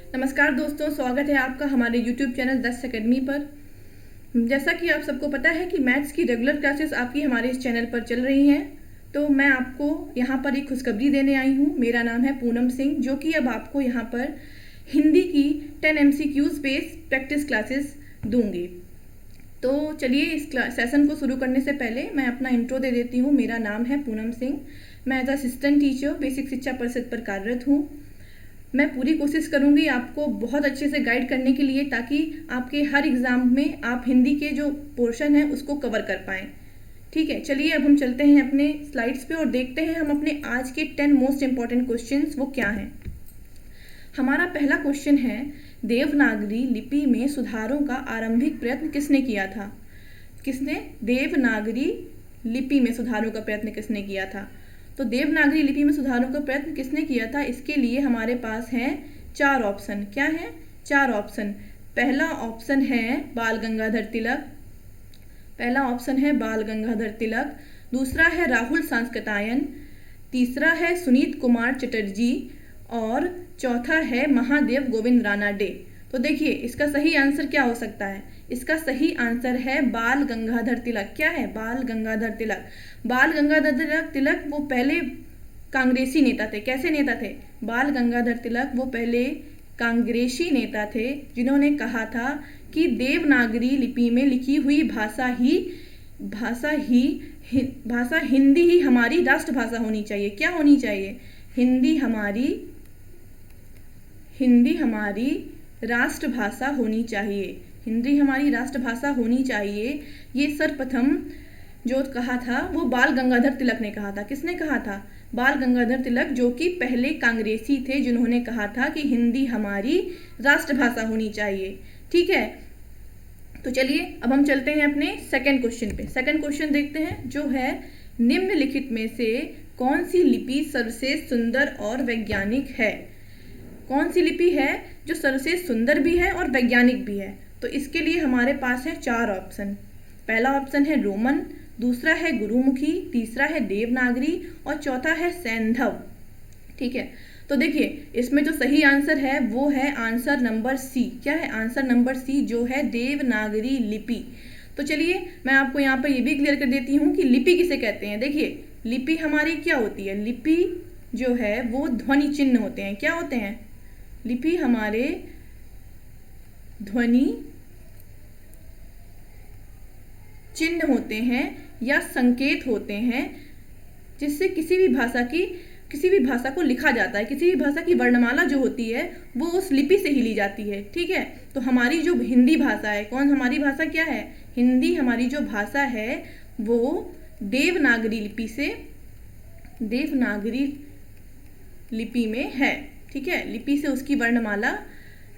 नमस्कार दोस्तों, स्वागत है आपका हमारे YouTube चैनल 10 अकेडमी पर। जैसा कि आप सबको पता है कि मैथ्स की रेगुलर क्लासेस आपकी हमारे इस चैनल पर चल रही हैं, तो मैं आपको यहाँ पर एक खुशखबरी देने आई हूँ। मेरा नाम है पूनम सिंह, जो कि अब आपको यहाँ पर हिंदी की 10 MCQs बेस्ड प्रैक्टिस क्लासेस दूंगी। तो चलिए इस सेशन को शुरू करने से पहले मैं अपना इंट्रो दे देती हूँ। मेरा नाम है पूनम सिंह। मैं एज असिस्टेंट टीचर बेसिक शिक्षा परिषद पर कार्यरत हूँ। मैं पूरी कोशिश करूंगी आपको बहुत अच्छे से गाइड करने के लिए, ताकि आपके हर एग्ज़ाम में आप हिंदी के जो पोर्शन है उसको कवर कर पाएँ। ठीक है, चलिए अब हम चलते हैं अपने स्लाइड्स पे और देखते हैं हम अपने आज के 10 मोस्ट इम्पॉर्टेंट क्वेश्चंस वो क्या हैं। हमारा पहला क्वेश्चन है, देवनागरी लिपि में सुधारों का आरंभिक प्रयत्न किसने किया था? किसने देवनागरी लिपि में सुधारों का प्रयत्न किसने किया था? तो देवनागरी लिपि में सुधारों का प्रयत्न किसने किया था, इसके लिए हमारे पास हैं 4 ऑप्शन। क्या है? 4 ऑप्शन। पहला ऑप्शन है बाल गंगाधर तिलक। पहला ऑप्शन है बाल गंगाधर तिलक। दूसरा है राहुल सांस्कृतायन। तीसरा है सुनीत कुमार चटर्जी और चौथा है महादेव गोविंद रानाडे। तो देखिए इसका सही आंसर क्या हो सकता है? इसका सही आंसर है बाल गंगाधर तिलक। क्या है? बाल गंगाधर तिलक। बाल गंगाधर तिलक वो पहले कांग्रेसी नेता थे। कैसे नेता थे? बाल गंगाधर तिलक वो पहले कांग्रेसी नेता थे, जिन्होंने कहा था कि देवनागरी लिपि में लिखी हुई भाषा हिंदी ही हमारी राष्ट्रभाषा होनी चाहिए। क्या होनी चाहिए? हिंदी हमारी राष्ट्रभाषा होनी चाहिए। हिंदी हमारी राष्ट्रभाषा होनी चाहिए। ये सर्वप्रथम जो कहा था वो बाल गंगाधर तिलक ने कहा था। किसने कहा था? बाल गंगाधर तिलक, जो कि पहले कांग्रेसी थे, जिन्होंने कहा था कि हिंदी हमारी राष्ट्रभाषा होनी चाहिए। ठीक है, तो चलिए अब हम चलते हैं अपने सेकंड क्वेश्चन पे। सेकंड क्वेश्चन देखते हैं, जो है निम्नलिखित में से कौन सी लिपि सर्वश्रेष्ठ सुंदर और वैज्ञानिक है? कौन सी लिपि है जो सर्वश्रेष्ठ सुंदर भी है और वैज्ञानिक भी है? तो इसके लिए हमारे पास है 4 ऑप्शन। पहला ऑप्शन है रोमन, दूसरा है गुरुमुखी, तीसरा है देवनागरी और चौथा है सैंधव। ठीक है, तो देखिए इसमें जो सही आंसर है वो है आंसर नंबर सी। क्या है? आंसर नंबर सी, जो है देवनागरी लिपि। तो चलिए मैं आपको यहाँ पर ये भी क्लियर कर देती हूँ कि लिपि किसे कहते हैं। देखिए लिपि हमारी क्या होती है? लिपि जो है वो ध्वनि चिन्ह होते हैं। क्या होते हैं? लिपि हमारे ध्वनि चिन्ह होते हैं या संकेत होते हैं, जिससे किसी भी भाषा को लिखा जाता है। किसी भी भाषा की वर्णमाला जो होती है वो उस लिपि से ही ली जाती है। ठीक है, तो हमारी जो हिंदी भाषा है, हमारी भाषा क्या है? हिंदी हमारी जो भाषा है वो देवनागरी लिपि में है। ठीक है, लिपि से उसकी वर्णमाला,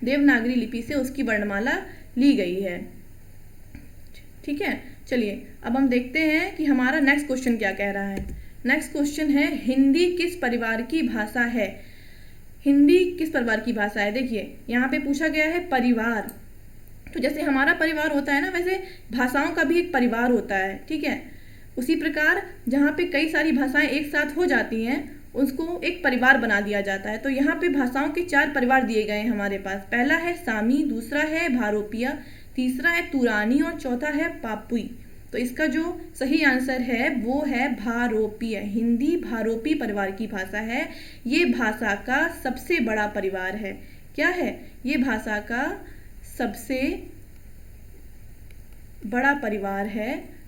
देवनागरी लिपि से उसकी वर्णमाला ली गई है। ठीक है, चलिए अब हम देखते हैं कि हमारा नेक्स्ट क्वेश्चन क्या कह रहा है। नेक्स्ट क्वेश्चन है, हिंदी किस परिवार की भाषा है? हिंदी किस परिवार की भाषा है? देखिए यहाँ पे पूछा गया है परिवार। तो जैसे हमारा परिवार होता है ना, वैसे भाषाओं का भी एक परिवार होता है। ठीक है, उसी प्रकार जहाँ पे कई सारी भाषाएं एक साथ हो जाती हैं उसको एक परिवार बना दिया जाता है। तो यहाँ पे भाषाओं के 4 परिवार दिए गए हैं हमारे पास। पहला है सामी, दूसरा है भारोपिया, तीसरा है तुरानी और चौथा है पापुई। तो इसका जो सही आंसर है वो है भारोपीय। हिंदी भारोपी परिवार की भाषा है। ये भाषा का सबसे बड़ा परिवार है। क्या है? ये भाषा का सबसे बड़ा परिवार है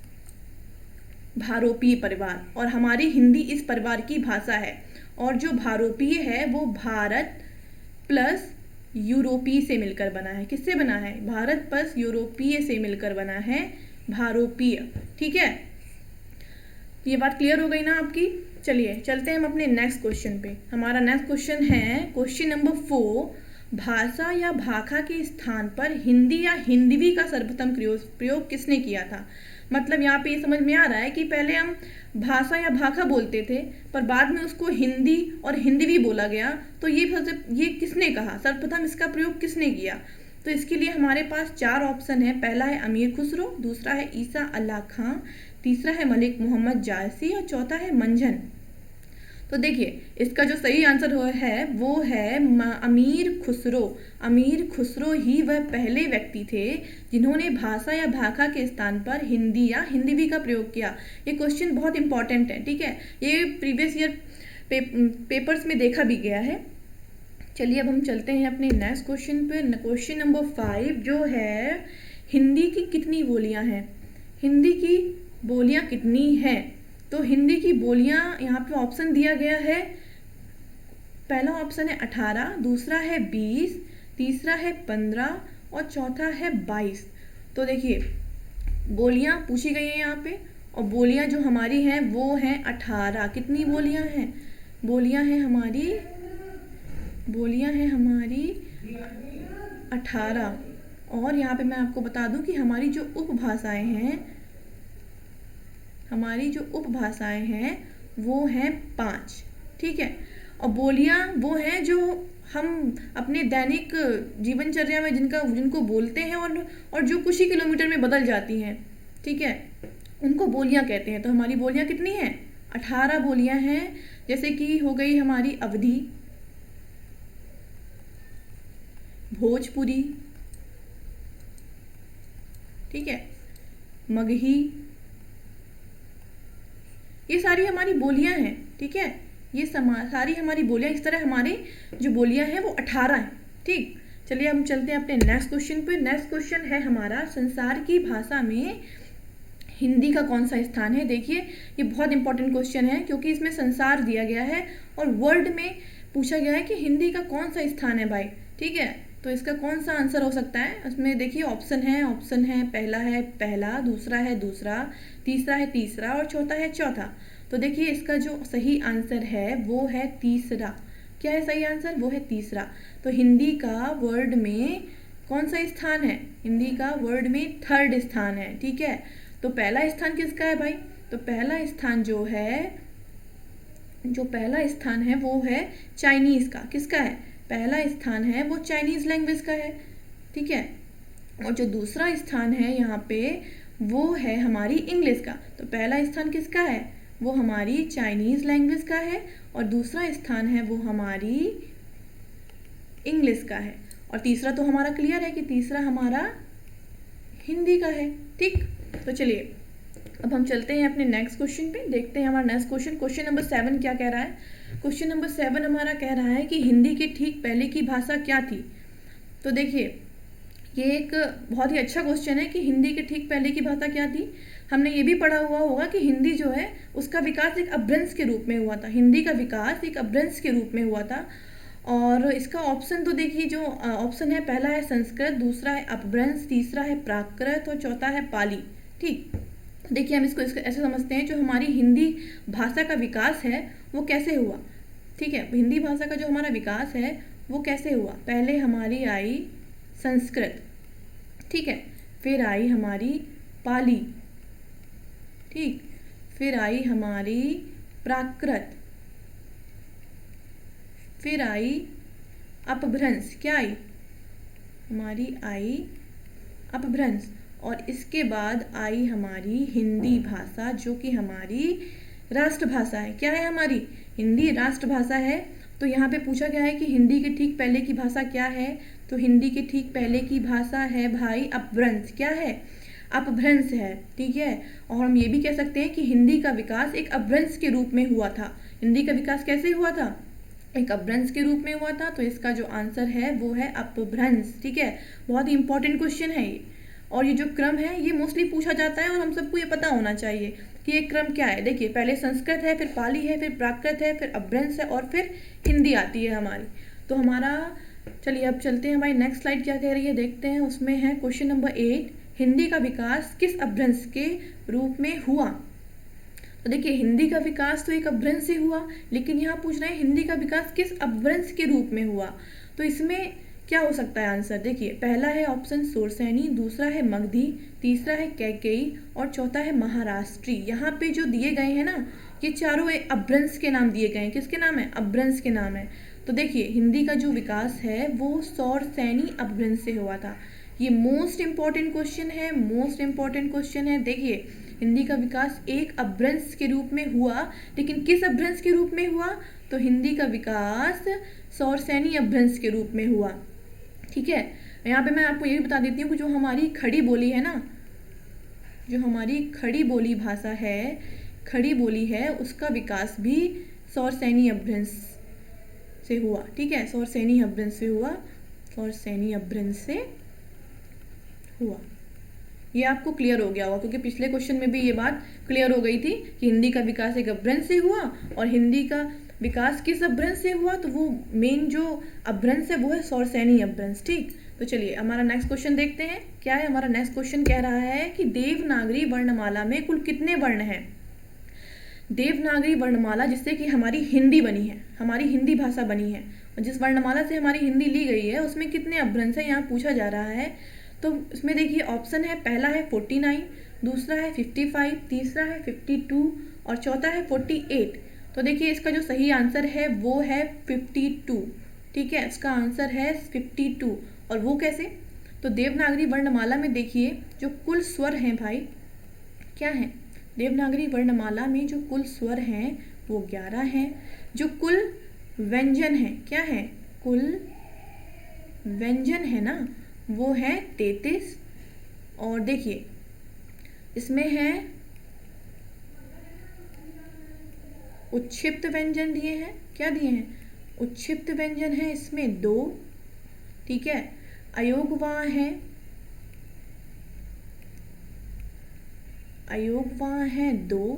भारोपीय परिवार, और हमारी हिंदी इस परिवार की भाषा है। और जो भारोपीय है वो भारत प्लस यूरोपीय से मिलकर बना है। किससे बना है? भारत प्लस यूरोपीय से मिलकर बना है भारोपीय। ठीक है, ये बात क्लियर हो गई ना आपकी? चलिए चलते हैं हम अपने नेक्स्ट क्वेश्चन पे। हमारा नेक्स्ट क्वेश्चन है क्वेश्चन नंबर 4, भाषा या भाखा के स्थान पर हिंदी या हिंदवी का सर्वप्रथम प्रयोग किसने किया था? मतलब यहाँ पे ये समझ में आ रहा है कि पहले हम भाषा या भाखा बोलते थे, पर बाद में उसको हिंदी और हिंदवी बोला गया। तो ये किसने कहा? सर्वप्रथम इसका प्रयोग किसने किया? तो इसके लिए हमारे पास 4 ऑप्शन है। पहला है अमीर खुसरो, दूसरा है ईसा अल्लाह खां, तीसरा है मलिक मोहम्मद जायसी और चौथा है मंझन। तो देखिए इसका जो सही आंसर है वो है अमीर खुसरो। अमीर खुसरो ही वह पहले व्यक्ति थे जिन्होंने भाषा या भाखा के स्थान पर हिंदी या हिंदवी का प्रयोग किया। ये क्वेश्चन बहुत इंपॉर्टेंट है, ठीक है, ये प्रीवियस ईयर पेपर्स में देखा भी गया है। चलिए अब हम चलते हैं अपने नेक्स्ट क्वेश्चन पे। क्वेश्चन नंबर 5 जो है, हिंदी की कितनी बोलियां हैं? हिंदी की बोलियां कितनी हैं? तो हिंदी की बोलियां यहाँ पे ऑप्शन दिया गया है। पहला ऑप्शन है 18, दूसरा है 20, तीसरा है 15 और चौथा है 22। तो देखिए बोलियां पूछी गई हैं यहाँ पे, और बोलियां जो हमारी हैं वो हैं 18। कितनी बोलियां हैं? बोलियां हैं हमारी 18। और यहाँ पे मैं आपको बता दूं कि हमारी जो उपभाषाएं हैं वो हैं 5, ठीक है। और बोलियां वो हैं जो हम अपने दैनिक जीवनचर्या में जिनको बोलते हैं और जो कुछ ही किलोमीटर में बदल जाती हैं, ठीक है, उनको बोलियां कहते हैं। तो हमारी बोलियां कितनी हैं? 18 बोलियां हैं। जैसे कि हो गई हमारी अवधी, भोजपुरी, ठीक है, मगही, ये सारी हमारी बोलियां हैं, ठीक है। ये सारी हमारी बोलियां, इस तरह हमारी जो बोलियां हैं वो 18 हैं, ठीक। चलिए हम चलते हैं अपने नेक्स्ट क्वेश्चन पे। नेक्स्ट क्वेश्चन है हमारा, संसार की भाषा में हिंदी का कौन सा स्थान है? देखिए ये बहुत इंपॉर्टेंट क्वेश्चन है क्योंकि इसमें संसार दिया गया है और वर्ल्ड में पूछा गया है कि हिंदी का कौन सा स्थान है भाई, ठीक है। तो इसका कौन सा आंसर हो सकता है? उसमें देखिए ऑप्शन है पहला है पहला, दूसरा है दूसरा, तीसरा है तीसरा और चौथा है चौथा। तो देखिए इसका जो सही आंसर है वो है तीसरा। क्या है सही आंसर? वो है तीसरा। तो हिंदी का वर्ल्ड में कौन सा स्थान है? हिंदी का वर्ल्ड में 3rd स्थान है, ठीक है। तो पहला स्थान किसका है भाई? तो पहला स्थान है वो है चाइनीज का। किसका है? पहला स्थान है वो चाइनीज लैंग्वेज का है, ठीक है। और जो दूसरा स्थान है यहाँ पे वो है हमारी इंग्लिश का। तो पहला स्थान किसका है? वो हमारी चाइनीज लैंग्वेज का है और दूसरा स्थान है वो हमारी इंग्लिश का है। और तीसरा तो हमारा क्लियर है कि तीसरा हमारा हिंदी का है, ठीक। तो चलिए अब हम चलते हैं अपने नेक्स्ट क्वेश्चन पे, देखते हैं हमारा नेक्स्ट क्वेश्चन नंबर 7 क्या कह रहा है। क्वेश्चन नंबर 7 हमारा कह रहा है कि हिंदी के ठीक पहले की भाषा क्या थी? तो देखिए ये एक बहुत ही अच्छा क्वेश्चन है कि हिंदी के ठीक पहले की भाषा क्या थी। हमने ये भी पढ़ा हुआ होगा कि हिंदी जो है उसका विकास एक अपभ्रंश के रूप में हुआ था। हिंदी का विकास एक अपभ्रंश के रूप में हुआ था। और इसका ऑप्शन तो देखिए जो ऑप्शन है, पहला है संस्कृत, दूसरा है अपभ्रंश, तीसरा है प्राकृत और चौथा है पाली, ठीक। देखिए हम इसको ऐसे समझते हैं, जो हमारी हिंदी भाषा का विकास है वो कैसे हुआ, ठीक है। हिंदी भाषा का जो हमारा विकास है वो कैसे हुआ? पहले हमारी आई संस्कृत, ठीक है, फिर आई हमारी पाली, ठीक, फिर आई हमारी प्राकृत, फिर आई अपभ्रंश। क्या आई? हमारी आई अपभ्रंश। और इसके बाद आई हमारी हिंदी भाषा जो कि हमारी राष्ट्रभाषा है। क्या है? हमारी हिंदी राष्ट्रभाषा है। तो यहाँ पे पूछा गया है कि हिंदी के ठीक पहले की भाषा क्या है? तो हिंदी के ठीक पहले की भाषा है भाई अपभ्रंश। क्या है? अपभ्रंश है, ठीक है। और हम ये भी कह सकते हैं कि हिंदी का विकास एक अपभ्रंश के रूप में हुआ था। हिंदी का विकास कैसे हुआ था? एक अपभ्रंश के रूप में हुआ था। तो इसका जो आंसर है वो है अपभ्रंश, ठीक है। बहुत ही इंपॉर्टेंट क्वेश्चन है ये। और ये जो क्रम है ये मोस्टली पूछा जाता है और हम सबको ये पता होना चाहिए कि ये क्रम क्या है। देखिए पहले संस्कृत है, फिर पाली है, फिर प्राकृत है, फिर अपभ्रंश है और फिर हिंदी आती है हमारी। तो हमारा चलिए अब चलते हैं भाई, नेक्स्ट स्लाइड क्या कह रही है देखते हैं। उसमें है क्वेश्चन नंबर 8, हिंदी का विकास किस अपभ्रंश के रूप में हुआ? तो देखिए हिंदी का विकास तो एक अपभ्रंश से हुआ, लेकिन यहाँ पूछ रहे हैं हिंदी का विकास किस अपभ्रंश के रूप में हुआ। तो इसमें क्या हो सकता है आंसर? देखिए पहला है ऑप्शन सुरसैनी, दूसरा है मगधी, तीसरा है कैकेयी और चौथा है महाराष्ट्री। यहाँ पे जो दिए गए हैं ना ये चारों अपभ्रंश के नाम दिए गए हैं। किसके नाम है? अपभ्रंश के नाम है। तो देखिए हिंदी का जो विकास है वो सौरसैनी अपभ्रंश से हुआ था। ये मोस्ट इम्पॉर्टेंट क्वेश्चन है, मोस्ट इम्पॉर्टेंट क्वेश्चन है। देखिए हिंदी का विकास एक अपभ्रंश के रूप में हुआ, लेकिन किस अपभ्रंश के रूप में हुआ? तो हिंदी का विकास सौरसैनी अपभ्रंश के रूप में हुआ। ठीक है, यहाँ पे मैं आपको ये भी बता देती हूँ कि जो हमारी खड़ी बोली है ना, जो हमारी खड़ी बोली भाषा है, खड़ी बोली है, उसका विकास भी सौरसैनी अपभ्रंश से हुआ। ठीक है, सौरसैनी अपभ्रंश से हुआ, सौरसैनी अपभ्रंश से हुआ। ये आपको क्लियर हो गया होगा, क्योंकि पिछले क्वेश्चन में भी ये बात क्लियर हो गई थी कि हिंदी का विकास एक अपभ्रंश से हुआ, और हिंदी का विकास किस अपभ्रंश से हुआ? तो वो मेन जो अपभ्रंश है वो है सौरसैनी अपभ्रंश। ठीक, तो चलिए हमारा नेक्स्ट क्वेश्चन देखते हैं। क्या है हमारा नेक्स्ट क्वेश्चन? कह रहा है कि देवनागरी वर्णमाला में कुल कितने वर्ण हैं? देवनागरी वर्णमाला जिससे कि हमारी हिंदी बनी है, हमारी हिंदी भाषा बनी है, और जिस वर्णमाला से हमारी हिंदी ली गई है उसमें कितने अपभ्रंश है यहाँ पूछा जा रहा है। तो इसमें देखिए ऑप्शन है, पहला है 49, दूसरा है 55, तीसरा है 52 और चौथा है 48। तो देखिए इसका जो सही आंसर है वो है 52। ठीक है, इसका आंसर है 52। और वो कैसे? तो देवनागरी वर्णमाला में देखिए जो कुल स्वर हैं भाई, क्या हैं? देवनागरी वर्णमाला में जो कुल स्वर हैं वो 11 हैं। जो कुल व्यंजन हैं, क्या है? कुल व्यंजन है ना, वो है 33। और देखिए इसमें है उच्छिप्त व्यंजन दिए हैं, क्या दिए हैं? उच्छिप्त व्यंजन है इसमें 2। ठीक है, अयोगवाह है, अयोगवाह है 2,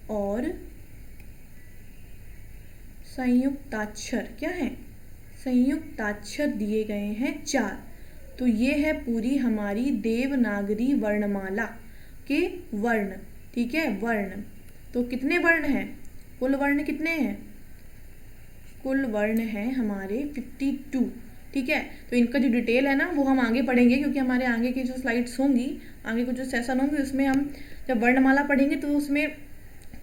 और संयुक्ताक्षर क्या है? संयुक्ताक्षर दिए गए हैं 4। तो ये है पूरी हमारी देवनागरी वर्णमाला के वर्ण। ठीक है, वर्ण। तो कितने वर्ण हैं? कुल वर्ण कितने हैं? कुल वर्ण हैं हमारे 52। ठीक है, तो इनका जो डिटेल है ना वो हम आगे पढ़ेंगे, क्योंकि हमारे आगे की जो स्लाइड्स होंगी, आगे के जो सेशन होंगे उसमें हम जब वर्णमाला पढ़ेंगे तो उसमें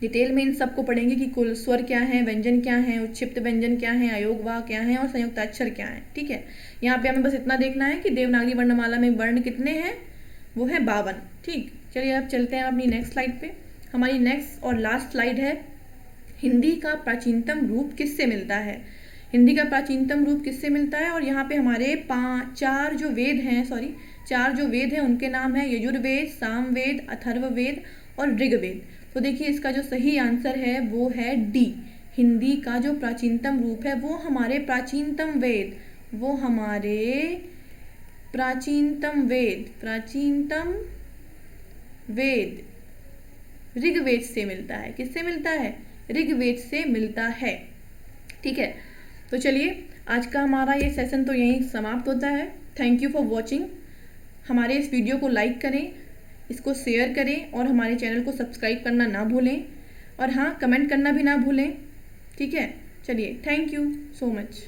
डिटेल में इन सबको पढ़ेंगे कि कुल स्वर क्या है, व्यंजन क्या है, उच्छिप्त व्यंजन क्या है, अयोगवाह क्या है और संयुक्ताक्षर क्या है। ठीक है, यहाँ पे हमें बस इतना देखना है कि देवनागरी वर्णमाला में वर्ण कितने हैं, वो है 52। ठीक, चलिए अब चलते हैं अपनी नेक्स्ट स्लाइड पे। हमारी नेक्स्ट और लास्ट स्लाइड है, हिंदी का प्राचीनतम रूप किससे मिलता है? हिंदी का प्राचीनतम रूप किससे मिलता है? और यहाँ पे हमारे चार जो वेद हैं उनके नाम है यजुर्वेद, सामवेद, अथर्ववेद और ऋग्वेद। तो देखिए इसका जो सही आंसर है वो है डी। हिंदी का जो प्राचीनतम रूप है वो हमारे प्राचीनतम वेद ऋग्वेद से मिलता है। किससे मिलता है? ऋग्वेद से मिलता है। ठीक है, तो चलिए आज का हमारा ये सेशन तो यहीं समाप्त होता है। Thank you for watching. हमारे इस वीडियो को लाइक करें, इसको शेयर करें और हमारे चैनल को सब्सक्राइब करना ना भूलें, और हाँ, कमेंट करना भी ना भूलें। ठीक है, चलिए, थैंक यू सो मच।